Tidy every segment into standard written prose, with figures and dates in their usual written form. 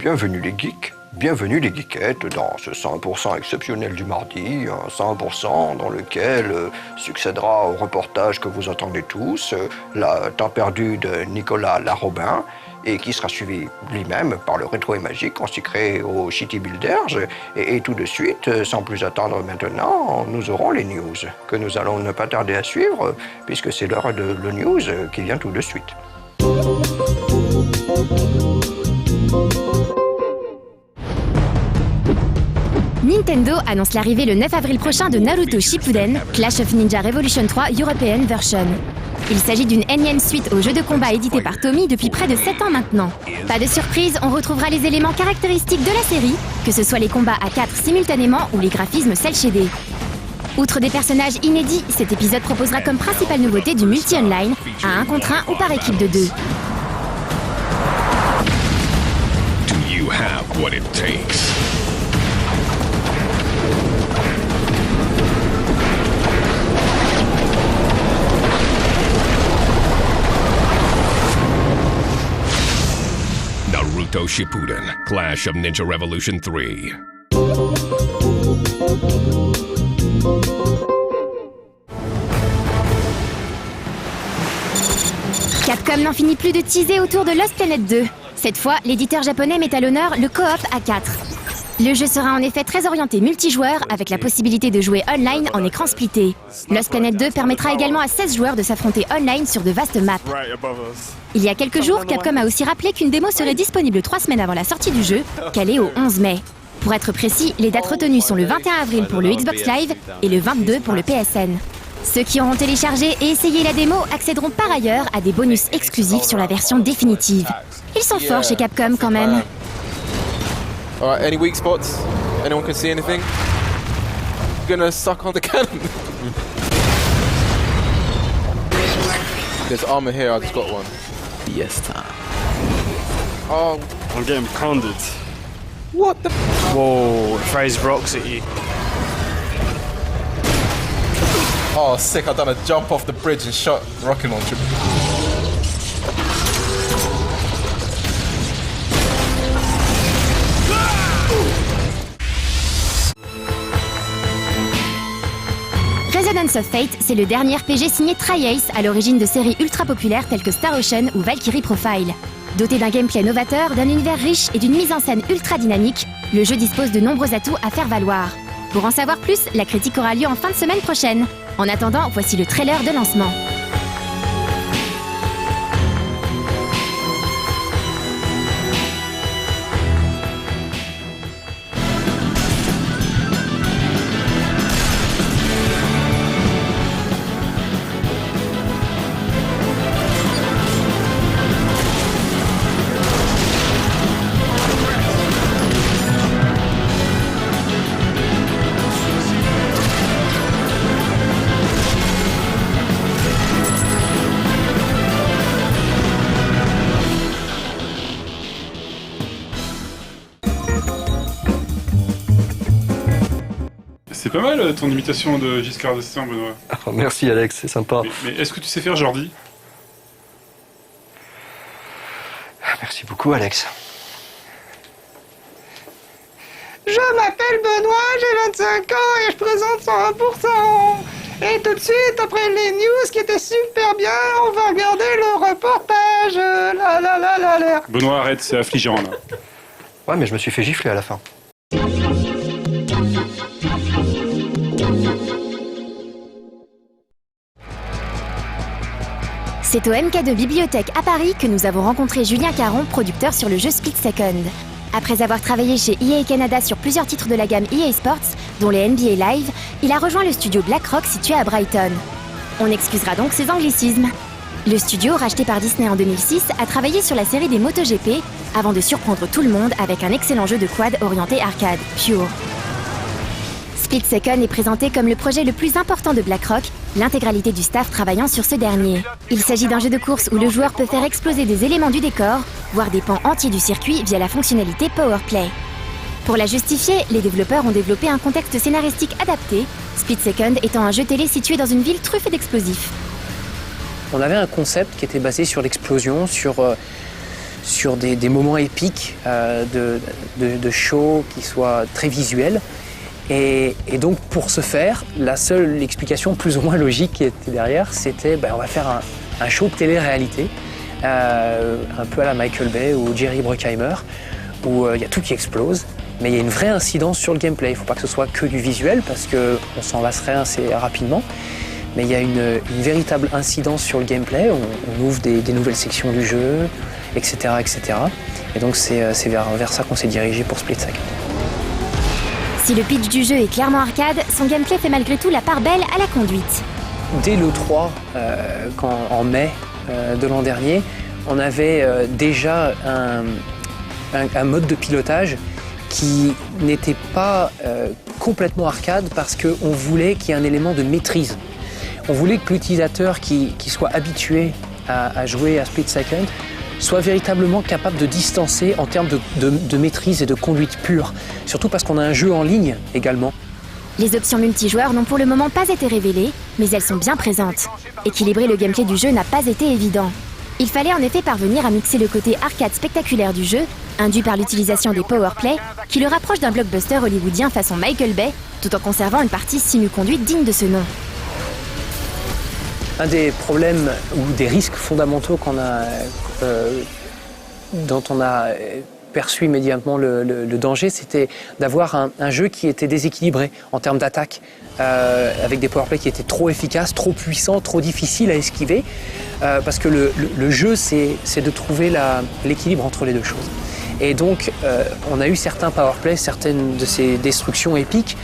bienvenue les geeks, bienvenue les geekettes dans ce 100% exceptionnel du mardi, un 100% dans lequel succédera au reportage que vous entendez tous, la temps perdu de Nicolas Larobin, et qui sera suivi lui-même par le rétro et magique consacré aux City Builders. Et tout de suite, sans plus attendre maintenant, nous aurons les news, que nous allons ne pas tarder à suivre, puisque c'est l'heure de le news qui vient tout de suite. Nintendo annonce l'arrivée le 9 avril prochain de Naruto Shippuden, Clash of Ninja Revolution 3 European Version. Il s'agit d'une énième suite au jeu de combat édité par Tommy depuis près de 7 ans maintenant. Pas de surprise, on retrouvera les éléments caractéristiques de la série, que ce soit les combats à 4 simultanément ou les graphismes cel-shadés. Outre des personnages inédits, cet épisode proposera comme principale nouveauté du multi-online, à 1 contre 1 ou par équipe de 2. Do you have what it takes? Naruto Shippuden, Clash of Ninja Revolution 3. Capcom n'en finit plus de teaser autour de Lost Planet 2. Cette fois, l'éditeur japonais met à l'honneur le co-op à 4. Le jeu sera en effet très orienté multijoueur, avec la possibilité de jouer online en écran splitté. Lost Planet 2 permettra également à 16 joueurs de s'affronter online sur de vastes maps. Il y a quelques jours, Capcom a aussi rappelé qu'une démo serait disponible 3 semaines avant la sortie du jeu, calée au 11 mai. Pour être précis, les dates retenues sont le 21 avril pour le Xbox Live et le 22 pour le PSN. Ceux qui auront téléchargé et essayé la démo accéderont par ailleurs à des bonus exclusifs sur la version définitive. Ils sont forts chez Capcom quand même. Alright, any weak spots? Anyone can see anything? Gonna suck on the cannon. There's armor here, I just got one. Yes, time. Oh, I'm getting pounded. what the? Whoa, it throws rocks at you. Oh, sick, I done a jump off the bridge and shot rocket launcher. Resonance of Fate, c'est le dernier RPG signé Tri-Ace à l'origine de séries ultra populaires telles que Star Ocean ou Valkyrie Profile. Doté d'un gameplay novateur, d'un univers riche et d'une mise en scène ultra dynamique, le jeu dispose de nombreux atouts à faire valoir. Pour en savoir plus, la critique aura lieu en fin de semaine prochaine. En attendant, voici le trailer de lancement. C'est pas mal ton imitation de Giscard d'Estaing, Benoît. Oh, merci Alex, c'est sympa. Mais est-ce que tu sais faire Jordi? Merci beaucoup Alex. Je m'appelle Benoît, j'ai 25 ans et je présente 100%. Et tout de suite, après les news qui étaient super bien, on va regarder le reportage. La. Benoît, arrête, c'est affligeant là. Ouais, mais je me suis fait gifler à la fin. C'est au MK2 Bibliothèque à Paris que nous avons rencontré Julien Caron, producteur sur le jeu Split Second. Après avoir travaillé chez EA Canada sur plusieurs titres de la gamme EA Sports, dont les NBA Live, il a rejoint le studio BlackRock situé à Brighton. On excusera donc ses anglicismes. Le studio, racheté par Disney en 2006, a travaillé sur la série des MotoGP avant de surprendre tout le monde avec un excellent jeu de quad orienté arcade, Pure. Split Second est présenté comme le projet le plus important de BlackRock, l'intégralité du staff travaillant sur ce dernier. Il s'agit d'un jeu de course où le joueur peut faire exploser des éléments du décor, voire des pans entiers du circuit via la fonctionnalité Powerplay. Pour la justifier, les développeurs ont développé un contexte scénaristique adapté, Split Second étant un jeu télé situé dans une ville truffée d'explosifs. On avait un concept qui était basé sur l'explosion, sur sur des moments épiques de show qui soient très visuels. Et donc pour ce faire, la seule explication plus ou moins logique qui était derrière, c'était on va faire un show de télé-réalité, un peu à la Michael Bay ou Jerry Bruckheimer, où il y a tout qui explose, mais il y a une vraie incidence sur le gameplay. Il ne faut pas que ce soit que du visuel, parce qu'on s'en lasserait assez rapidement, mais il y a une véritable incidence sur le gameplay. On ouvre des nouvelles sections du jeu, etc. etc. Et donc c'est vers ça qu'on s'est dirigé pour Split Second. Si le pitch du jeu est clairement arcade, son gameplay fait malgré tout la part belle à la conduite. Dès l'E3, en mai de l'an dernier, on avait déjà un mode de pilotage qui n'était pas complètement arcade parce qu'on voulait qu'il y ait un élément de maîtrise. On voulait que l'utilisateur qui soit habitué à jouer à Split Second soit véritablement capable de distancer en termes de maîtrise et de conduite pure. Surtout parce qu'on a un jeu en ligne également. Les options multijoueurs n'ont pour le moment pas été révélées, mais elles sont bien présentes. Équilibrer le gameplay du jeu n'a pas été évident. Il fallait en effet parvenir à mixer le côté arcade spectaculaire du jeu, induit par l'utilisation des powerplay, qui le rapproche d'un blockbuster hollywoodien façon Michael Bay, tout en conservant une partie simu-conduite digne de ce nom. Un des problèmes ou des risques fondamentaux dont on a perçu immédiatement le danger, c'était d'avoir un jeu qui était déséquilibré en termes d'attaque, avec des powerplays qui étaient trop efficaces, trop puissants, trop difficiles à esquiver, parce que le jeu, c'est de trouver l'équilibre entre les deux choses. Et donc, on a eu certains powerplays, certaines de ces destructions épiques,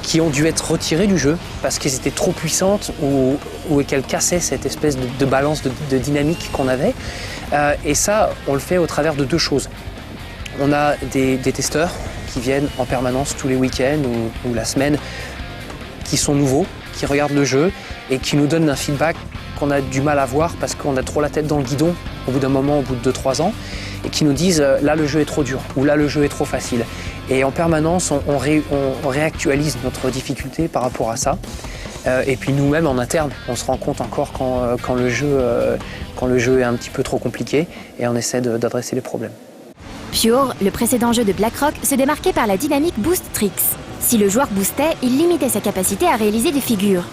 qui ont dû être retirées du jeu parce qu'elles étaient trop puissantes ou qu'elles cassaient cette espèce de balance de dynamique qu'on avait. Et ça, on le fait au travers de deux choses. On a des testeurs qui viennent en permanence tous les week-ends ou la semaine, qui sont nouveaux, qui regardent le jeu et qui nous donnent un feedback qu'on a du mal à voir parce qu'on a trop la tête dans le guidon au bout d'un moment, au bout de 2-3 ans, et qui nous disent là le jeu est trop dur ou là le jeu est trop facile. Et en permanence, on réactualise notre difficulté par rapport à ça. Et puis nous-mêmes en interne, on se rend compte encore quand le jeu est un petit peu trop compliqué et on essaie d'adresser les problèmes. Pure, le précédent jeu de BlackRock, se démarquait par la dynamique Boost Tricks. Si le joueur boostait, il limitait sa capacité à réaliser des figures.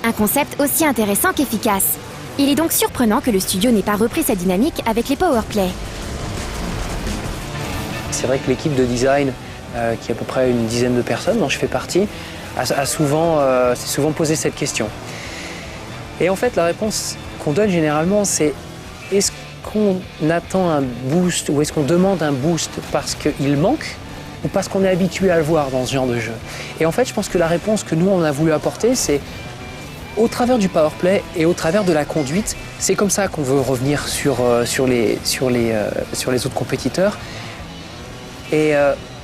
Un concept aussi intéressant qu'efficace. Il est donc surprenant que le studio n'ait pas repris sa dynamique avec les powerplay. C'est vrai que l'équipe de design, qui est à peu près une dizaine de personnes dont je fais partie, s'est souvent posé cette question. Et en fait, la réponse qu'on donne généralement, c'est est-ce qu'on attend un boost ou est-ce qu'on demande un boost parce qu'il manque ou parce qu'on est habitué à le voir dans ce genre de jeu? Et en fait, je pense que la réponse que nous, on a voulu apporter, c'est au travers du powerplay et au travers de la conduite, c'est comme ça qu'on veut revenir sur les autres compétiteurs. Et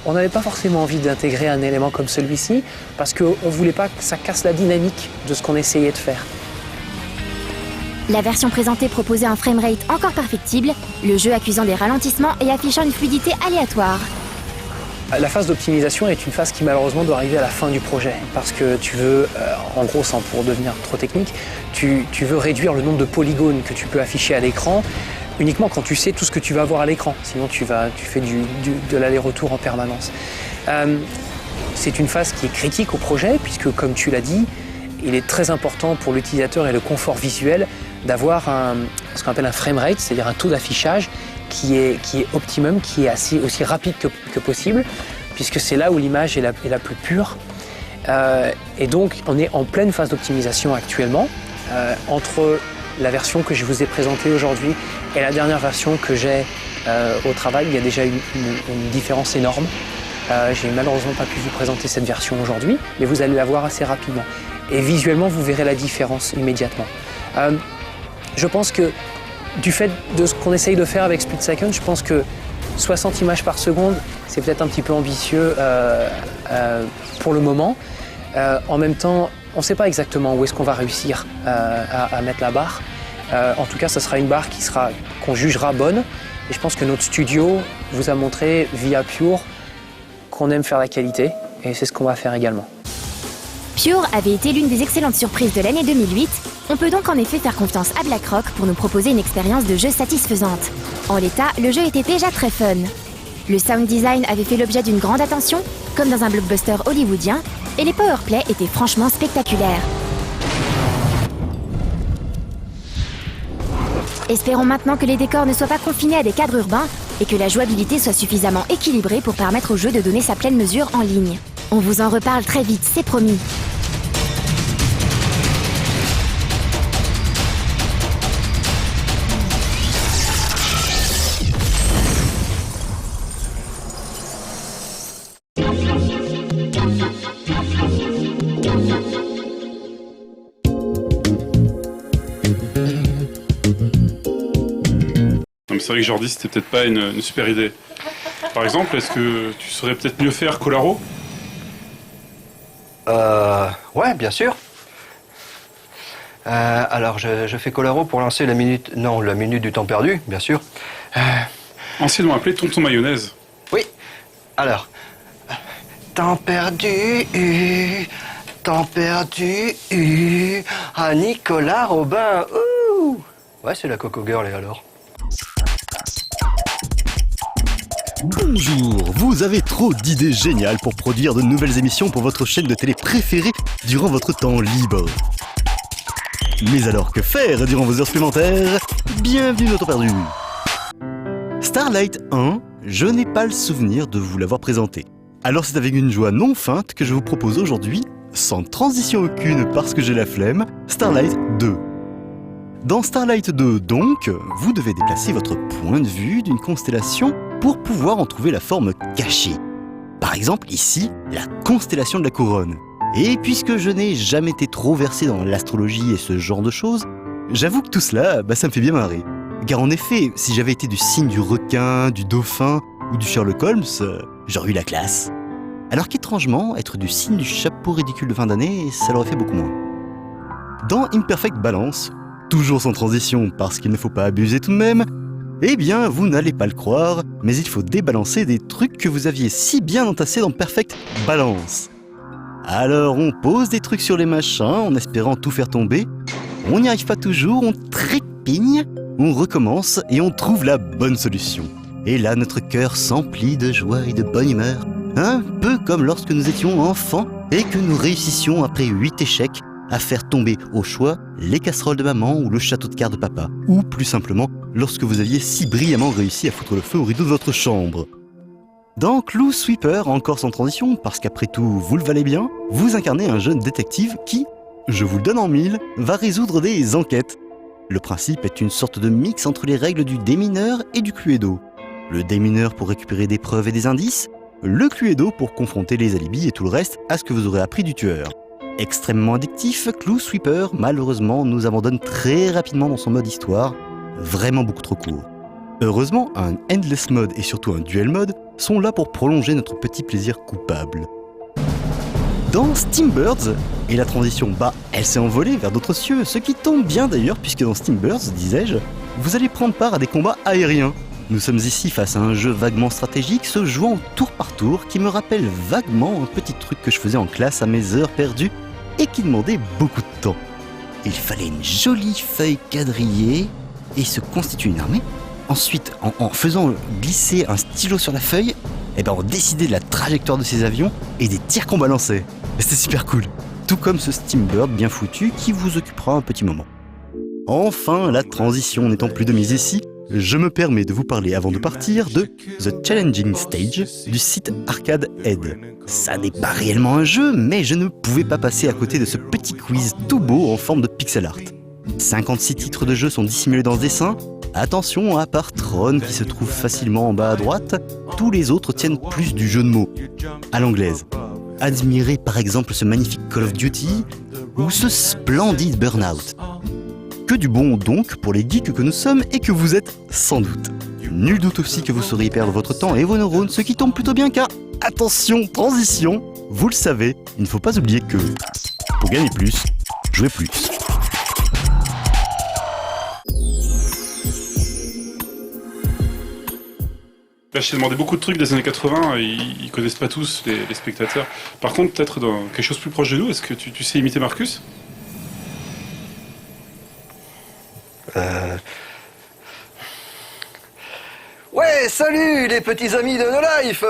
on n'avait pas forcément envie d'intégrer un élément comme celui-ci parce qu'on ne voulait pas que ça casse la dynamique de ce qu'on essayait de faire. La version présentée proposait un framerate encore perfectible, le jeu accusant des ralentissements et affichant une fluidité aléatoire. La phase d'optimisation est une phase qui malheureusement doit arriver à la fin du projet parce que tu veux, en gros sans pour devenir trop technique, tu veux réduire le nombre de polygones que tu peux afficher à l'écran uniquement quand tu sais tout ce que tu vas voir à l'écran, sinon tu fais de l'aller-retour en permanence. C'est une phase qui est critique au projet puisque comme tu l'as dit, il est très important pour l'utilisateur et le confort visuel d'avoir ce qu'on appelle un framerate, c'est-à-dire un taux d'affichage qui est optimum, qui est aussi rapide que possible, puisque c'est là où l'image est la plus pure. Et donc, on est en pleine phase d'optimisation actuellement, entre la version que je vous ai présentée aujourd'hui et la dernière version que j'ai au travail. Il y a déjà une différence énorme. J'ai malheureusement pas pu vous présenter cette version aujourd'hui, mais vous allez la voir assez rapidement. Et visuellement, vous verrez la différence immédiatement. Je pense que du fait de ce qu'on essaye de faire avec Split Second, je pense que 60 images par seconde, c'est peut-être un petit peu ambitieux pour le moment. En même temps, on ne sait pas exactement où est-ce qu'on va réussir à mettre la barre. En tout cas, ce sera une barre qu'on jugera bonne. Et je pense que notre studio vous a montré via Pure qu'on aime faire la qualité. Et c'est ce qu'on va faire également. Pure avait été l'une des excellentes surprises de l'année 2008 On peut donc en effet faire confiance à BlackRock pour nous proposer une expérience de jeu satisfaisante. En l'état, le jeu était déjà très fun. Le sound design avait fait l'objet d'une grande attention, comme dans un blockbuster hollywoodien, et les powerplays étaient franchement spectaculaires. Espérons maintenant que les décors ne soient pas confinés à des cadres urbains et que la jouabilité soit suffisamment équilibrée pour permettre au jeu de donner sa pleine mesure en ligne. On vous en reparle très vite, c'est promis. C'est vrai que Jordi, c'était peut-être pas une super idée. Par exemple, est-ce que tu saurais peut-être mieux faire Colaro? Ouais, bien sûr. Alors, je fais Colaro pour lancer la minute du temps perdu, bien sûr. Anciennement appelé Tonton Mayonnaise. Oui. Alors, temps perdu, à Nicolas Robin. Ouh. Ouais, c'est la Coco Girl, et alors? Bonjour, vous avez trop d'idées géniales pour produire de nouvelles émissions pour votre chaîne de télé préférée durant votre temps libre. Mais alors que faire durant vos heures supplémentaires? Bienvenue dans Temps perdu. Starlight 1, je n'ai pas le souvenir de vous l'avoir présenté. Alors c'est avec une joie non feinte que je vous propose aujourd'hui, sans transition aucune parce que j'ai la flemme, Starlight 2. Dans Starlight 2, donc, vous devez déplacer votre point de vue d'une constellation pour pouvoir en trouver la forme cachée. Par exemple, ici, la constellation de la Couronne. Et puisque je n'ai jamais été trop versé dans l'astrologie et ce genre de choses, j'avoue que tout cela, ça me fait bien marrer. Car en effet, si j'avais été du signe du requin, du dauphin ou du Sherlock Holmes, j'aurais eu la classe. Alors qu'étrangement, être du signe du chapeau ridicule de fin d'année, ça l'aurait fait beaucoup moins. Dans Imperfect Balance, toujours sans transition parce qu'il ne faut pas abuser tout de même, eh bien, vous n'allez pas le croire, mais il faut débalancer des trucs que vous aviez si bien entassés dans Perfect Balance. Alors, on pose des trucs sur les machins en espérant tout faire tomber, on n'y arrive pas toujours, on trépigne, on recommence et on trouve la bonne solution. Et là, notre cœur s'emplit de joie et de bonne humeur, un peu comme lorsque nous étions enfants et que nous réussissions après 8 échecs à faire tomber au choix les casseroles de maman ou le château de cartes de papa, ou plus simplement lorsque vous aviez si brillamment réussi à foutre le feu au rideau de votre chambre. Dans Clue Sweeper, encore sans transition, parce qu'après tout, vous le valez bien, vous incarnez un jeune détective qui, je vous le donne en mille, va résoudre des enquêtes. Le principe est une sorte de mix entre les règles du démineur et du Cluedo. Le démineur pour récupérer des preuves et des indices, le Cluedo pour confronter les alibis et tout le reste à ce que vous aurez appris du tueur. Extrêmement addictif, Clue Sweeper, malheureusement, nous abandonne très rapidement dans son mode histoire, vraiment beaucoup trop court. Heureusement, un Endless Mode et surtout un Duel Mode sont là pour prolonger notre petit plaisir coupable. Dans Steambirds, et la transition, elle s'est envolée vers d'autres cieux, ce qui tombe bien d'ailleurs puisque dans Steambirds, disais-je, vous allez prendre part à des combats aériens. Nous sommes ici face à un jeu vaguement stratégique se jouant tour par tour qui me rappelle vaguement un petit truc que je faisais en classe à mes heures perdues et qui demandait beaucoup de temps. Il fallait une jolie feuille quadrillée et se constituer une armée. Ensuite, en faisant glisser un stylo sur la feuille, on décidait de la trajectoire de ces avions et des tirs qu'on balançait. Et c'était super cool. Tout comme ce Steambird bien foutu qui vous occupera un petit moment. Enfin, la transition n'étant plus de mise ici, je me permets de vous parler avant de partir de The Challenging Stage du site Arcade Head. Ça n'est pas réellement un jeu, mais je ne pouvais pas passer à côté de ce petit quiz tout beau en forme de pixel art. 56 titres de jeu sont dissimulés dans ce dessin. Attention, à part Tron qui se trouve facilement en bas à droite, tous les autres tiennent plus du jeu de mots, à l'anglaise. Admirez par exemple ce magnifique Call of Duty ou ce splendide Burnout. Que du bon donc pour les geeks que nous sommes et que vous êtes sans doute. Nul doute aussi que vous saurez perdre votre temps et vos neurones, ce qui tombe plutôt bien car, attention, transition, vous le savez, il ne faut pas oublier que, pour gagner plus, jouez plus. Là, je t'ai demandé beaucoup de trucs des années 80, et ils connaissent pas tous, les spectateurs. Par contre, peut-être dans quelque chose plus proche de nous, est-ce que tu sais imiter Marcus ? Ouais, salut les petits amis de No Life.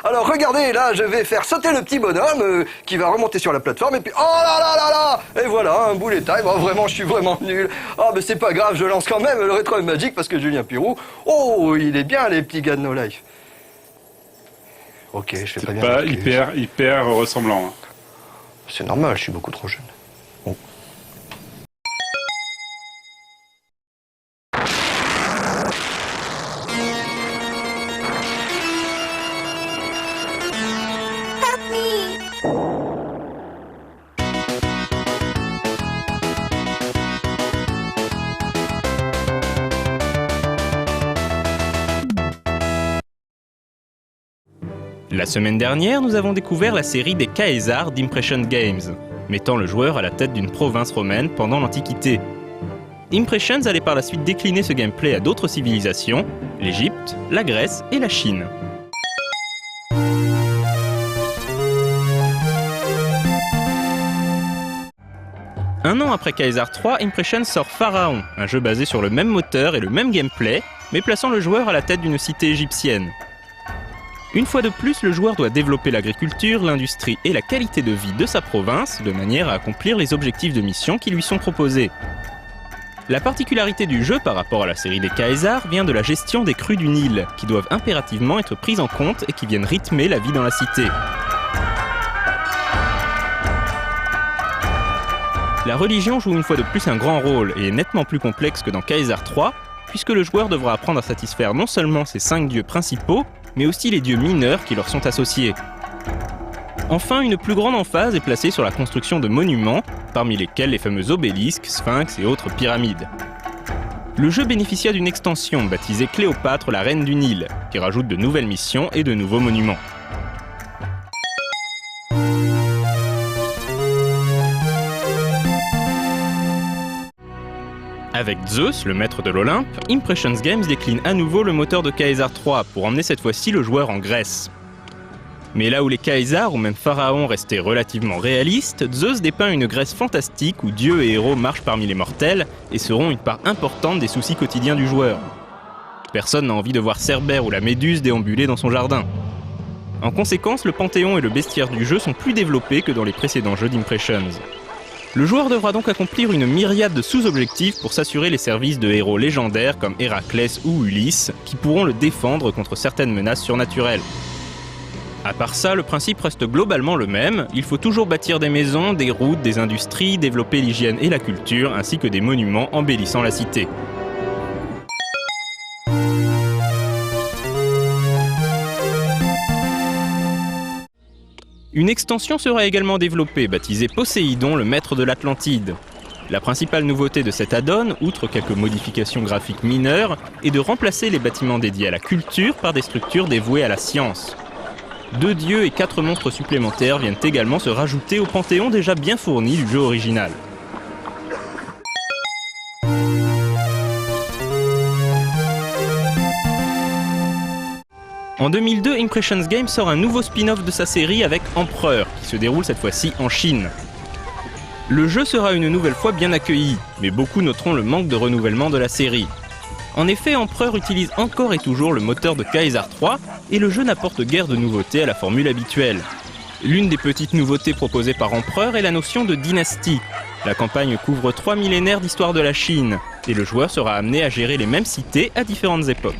Alors regardez, là je vais faire sauter le petit bonhomme qui va remonter sur la plateforme et puis... Oh là là là là. Et voilà, un bullet time. Oh, vraiment, je suis vraiment nul. Ah mais c'est pas grave, je lance quand même le rétro magique parce que Julien Pirou... Oh, il est bien les petits gars de No Life. Ok, je fais pas bien. Pas hyper ressemblant. Hein. C'est normal, je suis beaucoup trop jeune. Bon. La semaine dernière, nous avons découvert la série des Caesars d'Impression Games, mettant le joueur à la tête d'une province romaine pendant l'Antiquité. Impressions allait par la suite décliner ce gameplay à d'autres civilisations, l'Égypte, la Grèce et la Chine. Un an après Caesar 3, Impressions sort Pharaon, un jeu basé sur le même moteur et le même gameplay, mais plaçant le joueur à la tête d'une cité égyptienne. Une fois de plus, le joueur doit développer l'agriculture, l'industrie et la qualité de vie de sa province, de manière à accomplir les objectifs de mission qui lui sont proposés. La particularité du jeu par rapport à la série des Caesars vient de la gestion des crues du Nil, qui doivent impérativement être prises en compte et qui viennent rythmer la vie dans la cité. La religion joue une fois de plus un grand rôle et est nettement plus complexe que dans Caesar 3, puisque le joueur devra apprendre à satisfaire non seulement ses 5 dieux principaux, mais aussi les dieux mineurs qui leur sont associés. Enfin, une plus grande emphase est placée sur la construction de monuments, parmi lesquels les fameux obélisques, sphinx et autres pyramides. Le jeu bénéficia d'une extension baptisée Cléopâtre, la reine du Nil, qui rajoute de nouvelles missions et de nouveaux monuments. Avec Zeus, le maître de l'Olympe, Impressions Games décline à nouveau le moteur de Caesar 3 pour emmener cette fois-ci le joueur en Grèce. Mais là où les Caesars ou même Pharaon restaient relativement réalistes, Zeus dépeint une Grèce fantastique où dieux et héros marchent parmi les mortels et seront une part importante des soucis quotidiens du joueur. Personne n'a envie de voir Cerbère ou la Méduse déambuler dans son jardin. En conséquence, le panthéon et le bestiaire du jeu sont plus développés que dans les précédents jeux d'Impressions. Le joueur devra donc accomplir une myriade de sous-objectifs pour s'assurer les services de héros légendaires comme Héraclès ou Ulysse, qui pourront le défendre contre certaines menaces surnaturelles. À part ça, le principe reste globalement le même, il faut toujours bâtir des maisons, des routes, des industries, développer l'hygiène et la culture, ainsi que des monuments embellissant la cité. Une extension sera également développée, baptisée Poséidon, le maître de l'Atlantide. La principale nouveauté de cet add-on, outre quelques modifications graphiques mineures, est de remplacer les bâtiments dédiés à la culture par des structures dévouées à la science. 2 dieux et 4 monstres supplémentaires viennent également se rajouter au panthéon déjà bien fourni du jeu original. En 2002, Impressions Games sort un nouveau spin-off de sa série avec Empereur, qui se déroule cette fois-ci en Chine. Le jeu sera une nouvelle fois bien accueilli, mais beaucoup noteront le manque de renouvellement de la série. En effet, Empereur utilise encore et toujours le moteur de Caesar 3, et le jeu n'apporte guère de nouveautés à la formule habituelle. L'une des petites nouveautés proposées par Empereur est la notion de dynastie. La campagne couvre 3 millénaires d'histoire de la Chine, et le joueur sera amené à gérer les mêmes cités à différentes époques.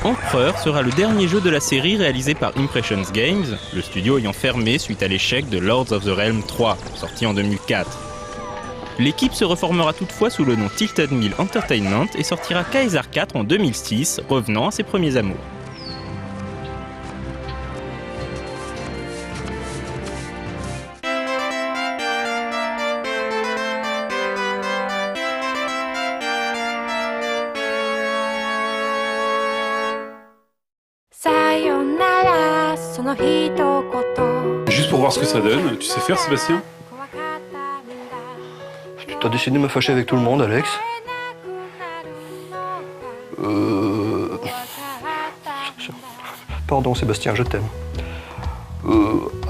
Empereur sera le dernier jeu de la série réalisé par Impressions Games, le studio ayant fermé suite à l'échec de Lords of the Realm 3, sorti en 2004. L'équipe se reformera toutefois sous le nom Tilted Mill Entertainment et sortira Caesar 4 en 2006, revenant à ses premiers amours. Juste pour voir ce que ça donne, tu sais faire, Sébastien? T'as décidé de me fâcher avec tout le monde, Alex? Pardon, Sébastien, je t'aime.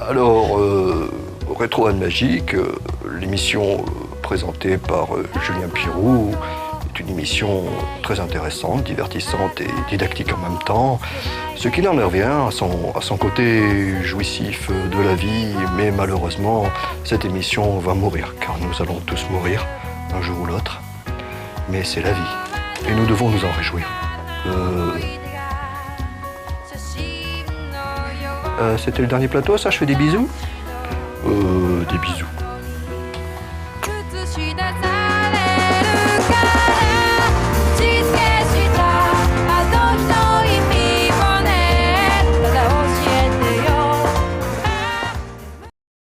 Alors, Rétro Anne Magique, l'émission présentée par Julien Pirou, est une émission très intéressante, divertissante et didactique en même temps. Ce qui en revient à son côté jouissif de la vie, mais malheureusement, cette émission va mourir, car nous allons tous mourir, un jour ou l'autre. Mais c'est la vie, et nous devons nous en réjouir. C'était le dernier plateau, ça, je fais des bisous? Des bisous.